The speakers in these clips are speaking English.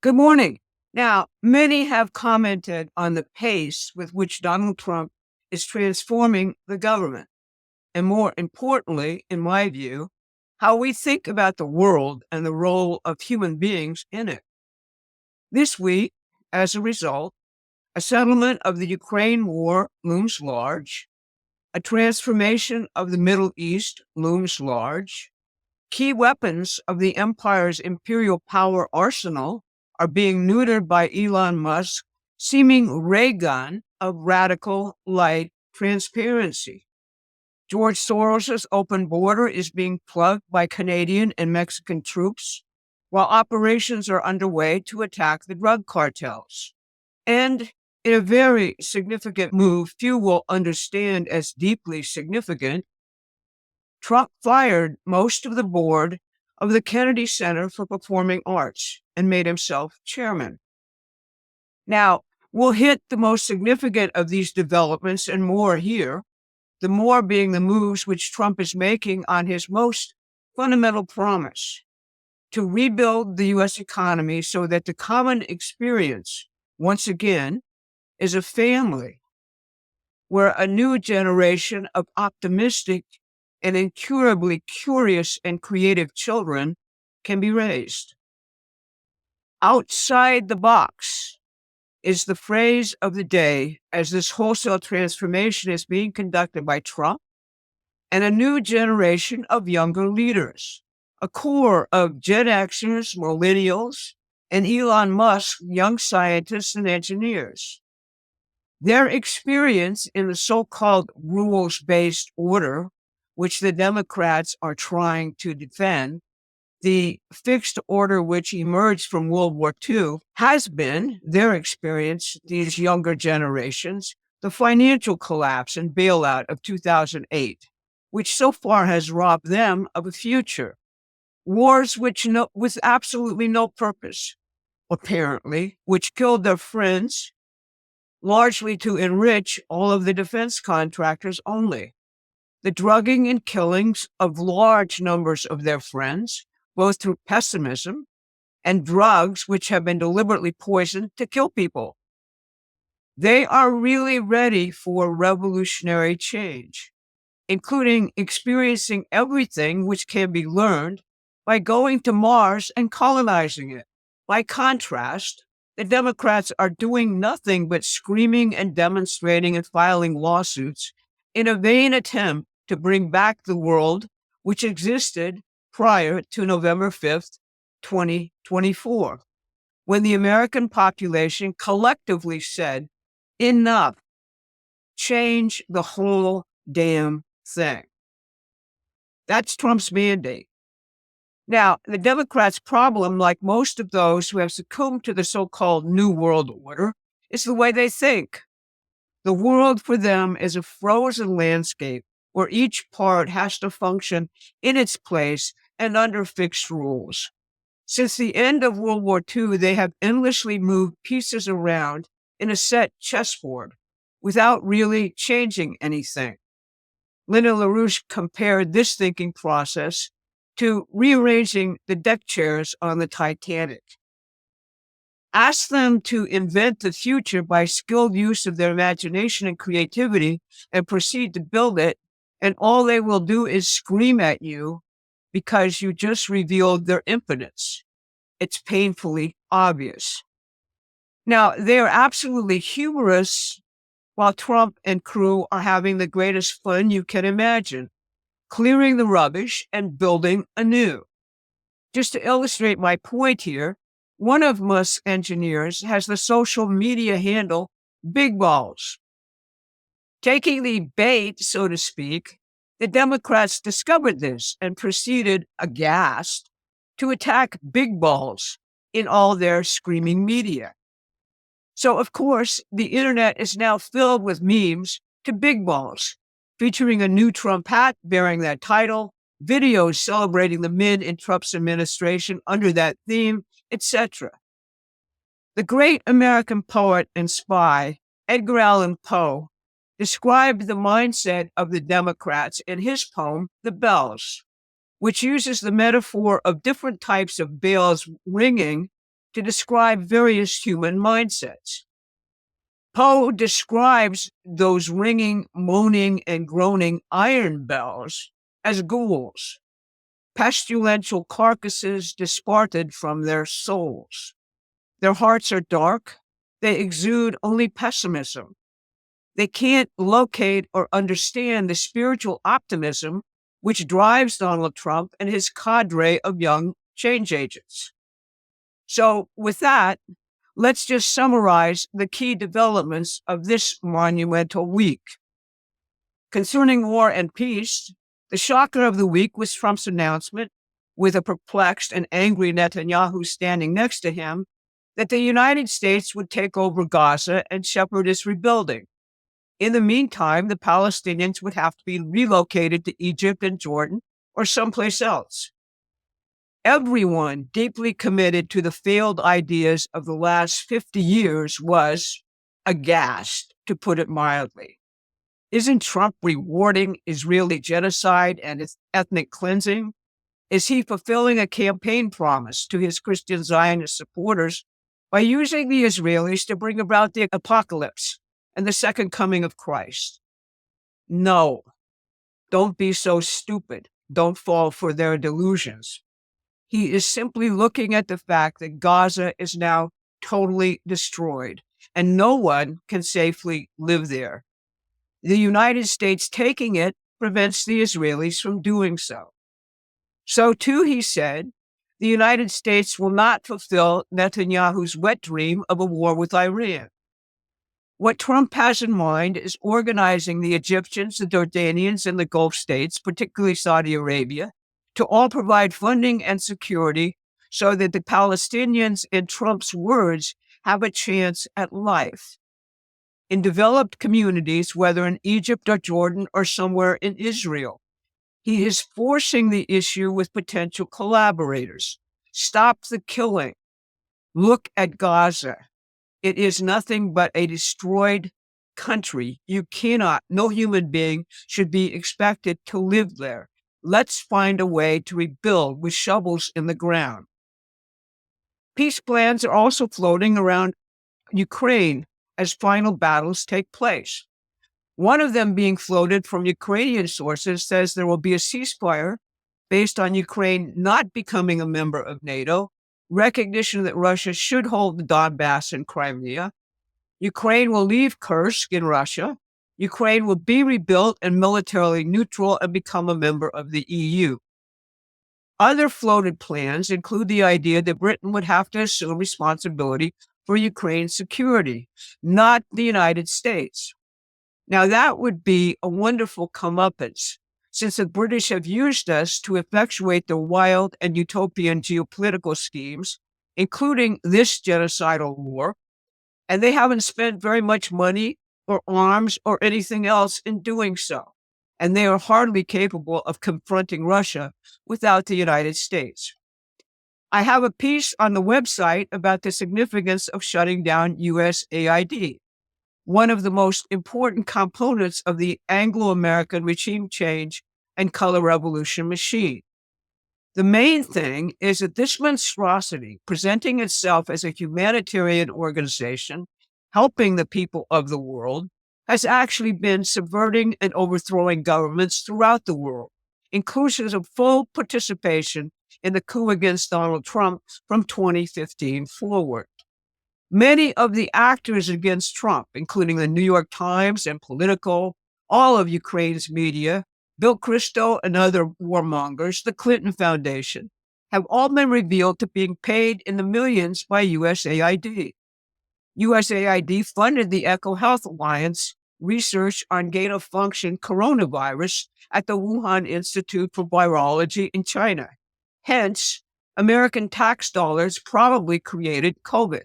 Good morning. Now, many have commented on the pace with which Donald Trump is transforming the government, and more importantly, in my view, how we think about the world and the role of human beings in it. This week, as a result, a settlement of the Ukraine war looms large, a transformation of the Middle East looms large, key weapons of the empire's imperial power arsenal are being neutered by Elon Musk's seeming ray gun of radical light transparency. George Soros's open border is being plugged by Canadian and Mexican troops, while operations are underway to attack the drug cartels. And in a very significant move few will understand as deeply significant, Trump fired most of the board of the Kennedy Center for Performing Arts and made himself chairman. Now, we'll hit the most significant of these developments and more here, the more being the moves which Trump is making on his most fundamental promise to rebuild the U.S. economy so that the common experience, once again, is a family where a new generation of optimistic and incurably curious and creative children can be raised. Outside the box is the phrase of the day as this wholesale transformation is being conducted by Trump and a new generation of younger leaders, a core of Gen Xers, millennials, and Elon Musk young scientists and engineers. Their experience in the so-called rules-based order, which the Democrats are trying to defend, the fixed order which emerged from World War II, has been their experience, these younger generations, the financial collapse and bailout of 2008, which so far has robbed them of a future. Wars with absolutely no purpose, apparently, which killed their friends, largely to enrich all of the defense contractors only. The drugging and killings of large numbers of their friends, both through pessimism and drugs which have been deliberately poisoned to kill people. They are really ready for revolutionary change, including experiencing everything which can be learned by going to Mars and colonizing it. By contrast, the Democrats are doing nothing but screaming and demonstrating and filing lawsuits in a vain attempt to bring back the world which existed prior to November 5th, 2024, when the American population collectively said, enough, change the whole damn thing. That's Trump's mandate. Now, the Democrats' problem, like most of those who have succumbed to the so-called New World Order, is the way they think. The world for them is a frozen landscape where each part has to function in its place and under fixed rules. Since the end of World War II, they have endlessly moved pieces around in a set chessboard without really changing anything. Linda LaRouche compared this thinking process to rearranging the deck chairs on the Titanic. Ask them to invent the future by skilled use of their imagination and creativity and proceed to build it, and all they will do is scream at you because you just revealed their impotence. It's painfully obvious. Now, they are absolutely humorous while Trump and crew are having the greatest fun you can imagine, clearing the rubbish and building anew. Just to illustrate my point here, one of Musk's engineers has the social media handle BigBalls. Taking the bait, so to speak, the Democrats discovered this and proceeded, aghast, to attack BigBalls in all their screaming media. So, of course, the internet is now filled with memes to BigBalls, featuring a new Trump hat bearing that title, videos celebrating the men in Trump's administration under that theme, etc. The great American poet and spy, Edgar Allan Poe, described the mindset of the Democrats in his poem, The Bells, which uses the metaphor of different types of bells ringing to describe various human mindsets. Poe describes those ringing, moaning, and groaning iron bells as ghouls, pestilential carcasses disparted from their souls. Their hearts are dark. They exude only pessimism. They can't locate or understand the spiritual optimism which drives Donald Trump and his cadre of young change agents. So, with that, let's just summarize the key developments of this monumental week. Concerning war and peace, the shocker of the week was Trump's announcement, with a perplexed and angry Netanyahu standing next to him, that the United States would take over Gaza and shepherd its rebuilding. In the meantime, the Palestinians would have to be relocated to Egypt and Jordan or someplace else. Everyone deeply committed to the failed ideas of the last 50 years was aghast, to put it mildly. Isn't Trump rewarding Israeli genocide and its ethnic cleansing? Is he fulfilling a campaign promise to his Christian Zionist supporters by using the Israelis to bring about the apocalypse and the second coming of Christ? No, don't be so stupid. Don't fall for their delusions. He is simply looking at the fact that Gaza is now totally destroyed and no one can safely live there. The United States taking it prevents the Israelis from doing so. So too, he said, the United States will not fulfill Netanyahu's wet dream of a war with Iran. What Trump has in mind is organizing the Egyptians, the Jordanians, and the Gulf states, particularly Saudi Arabia, to all provide funding and security so that the Palestinians, in Trump's words, have a chance at life. In developed communities, whether in Egypt or Jordan or somewhere in Israel, he is forcing the issue with potential collaborators. Stop the killing. Look at Gaza. It is nothing but a destroyed country. No human being should be expected to live there. Let's find a way to rebuild with shovels in the ground. Peace plans are also floating around Ukraine as final battles take place. One of them being floated from Ukrainian sources says there will be a ceasefire based on Ukraine not becoming a member of NATO, recognition that Russia should hold the Donbass and Crimea. Ukraine will leave Kursk in Russia. Ukraine will be rebuilt and militarily neutral and become a member of the EU. Other floated plans include the idea that Britain would have to assume responsibility for Ukraine's security, not the United States. Now, that would be a wonderful comeuppance, since the British have used us to effectuate their wild and utopian geopolitical schemes, including this genocidal war, and they haven't spent very much money or arms or anything else in doing so. And they are hardly capable of confronting Russia without the United States. I have a piece on the website about the significance of shutting down USAID, one of the most important components of the Anglo-American regime change and color revolution machine. The main thing is that this monstrosity, presenting itself as a humanitarian organization, helping the people of the world, has actually been subverting and overthrowing governments throughout the world, inclusive of full participation in the coup against Donald Trump from 2015 forward. Many of the actors against Trump, including the New York Times and Politico, all of Ukraine's media, Bill Christo and other warmongers, the Clinton Foundation, have all been revealed to being paid in the millions by USAID. USAID funded the EcoHealth Alliance research on gain-of-function coronavirus at the Wuhan Institute for Virology in China. Hence, American tax dollars probably created COVID.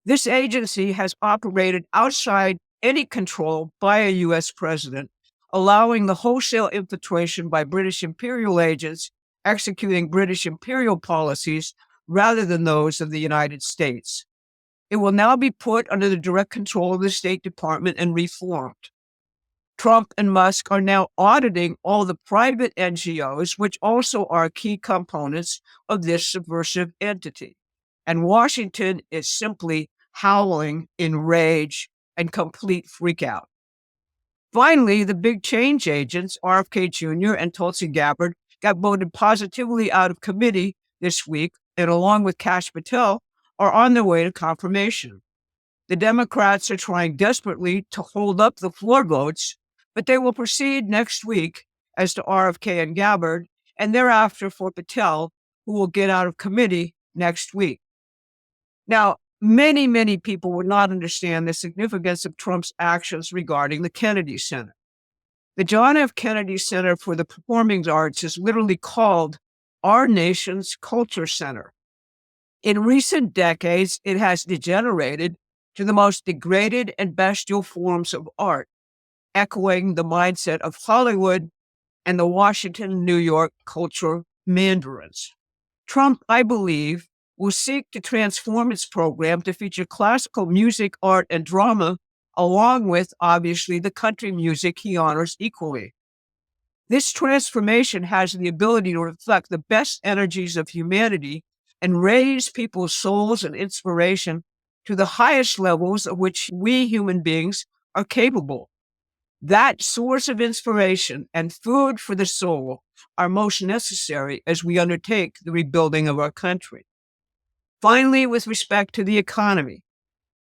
This agency has operated outside any control by a U.S. president, allowing the wholesale infiltration by British imperial agents executing British imperial policies rather than those of the United States. It will now be put under the direct control of the State Department and reformed. Trump and Musk are now auditing all the private NGOs, which also are key components of this subversive entity. and Washington is simply howling in rage and complete freakout. Finally, the big change agents, RFK Jr. and Tulsi Gabbard, got voted positively out of committee this week, and along with Kash Patel, are on their way to confirmation. The Democrats are trying desperately to hold up the floor votes, but they will proceed next week as to RFK and Gabbard, and thereafter for Patel, who will get out of committee next week. Now, many people would not understand the significance of Trump's actions regarding the Kennedy Center. The John F. Kennedy Center for the Performing Arts is literally called our nation's culture center. In recent decades, it has degenerated to the most degraded and bestial forms of art, echoing the mindset of Hollywood and the Washington, New York culture Mandarins. Trump, I believe, will seek to transform its program to feature classical music, art, and drama, along with, obviously, the country music he honors equally. This transformation has the ability to reflect the best energies of humanity and raise people's souls and inspiration to the highest levels of which we human beings are capable. That source of inspiration and food for the soul are most necessary as we undertake the rebuilding of our country. Finally, with respect to the economy,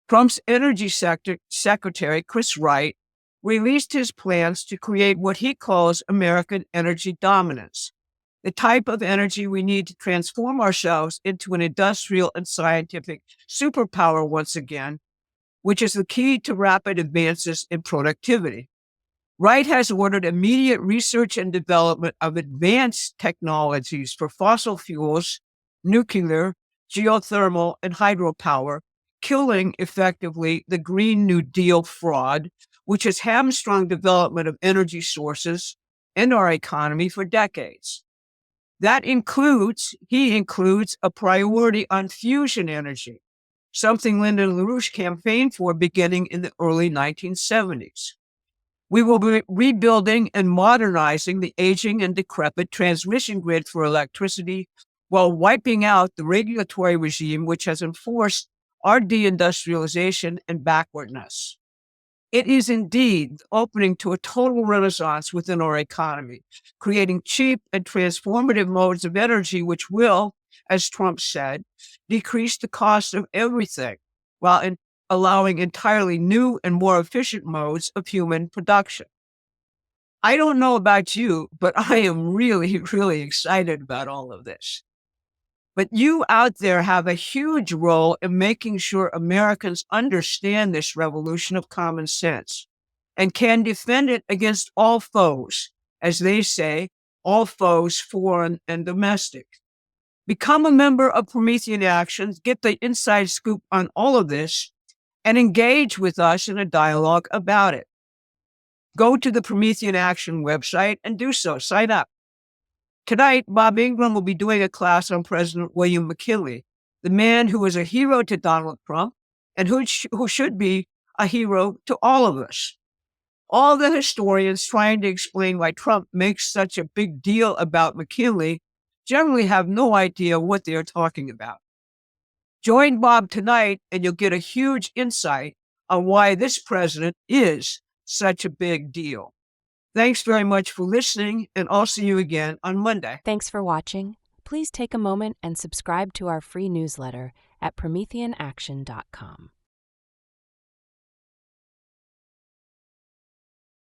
Trump's energy secretary, Chris Wright, released his plans to create what he calls American energy dominance, the type of energy we need to transform ourselves into an industrial and scientific superpower once again, which is the key to rapid advances in productivity. Wright has ordered immediate research and development of advanced technologies for fossil fuels, nuclear, geothermal, and hydropower, killing effectively the Green New Deal fraud, which has hamstrung development of energy sources in our economy for decades. He includes a priority on fusion energy, something Lyndon LaRouche campaigned for beginning in the early 1970s. We will be rebuilding and modernizing the aging and decrepit transmission grid for electricity while wiping out the regulatory regime which has enforced our deindustrialization and backwardness. It is indeed opening to a total renaissance within our economy, creating cheap and transformative modes of energy which will, as Trump said, decrease the cost of everything while allowing entirely new and more efficient modes of human production. I don't know about you, but I am really excited about all of this. But you out there have a huge role in making sure Americans understand this revolution of common sense and can defend it against all foes, as they say, all foes, foreign and domestic. Become a member of Promethean Actions, get the inside scoop on all of this, and engage with us in a dialogue about it. Go to the Promethean Action website and do so. Sign up. Tonight, Bob Ingram will be doing a class on President William McKinley, the man who was a hero to Donald Trump and who should be a hero to all of us. All the historians trying to explain why Trump makes such a big deal about McKinley generally have no idea what they are talking about. Join Bob tonight and you'll get a huge insight on why this president is such a big deal. Thanks very much for listening, and I'll see you again on Monday. Thanks for watching. Please take a moment and subscribe to our free newsletter at PrometheanAction.com.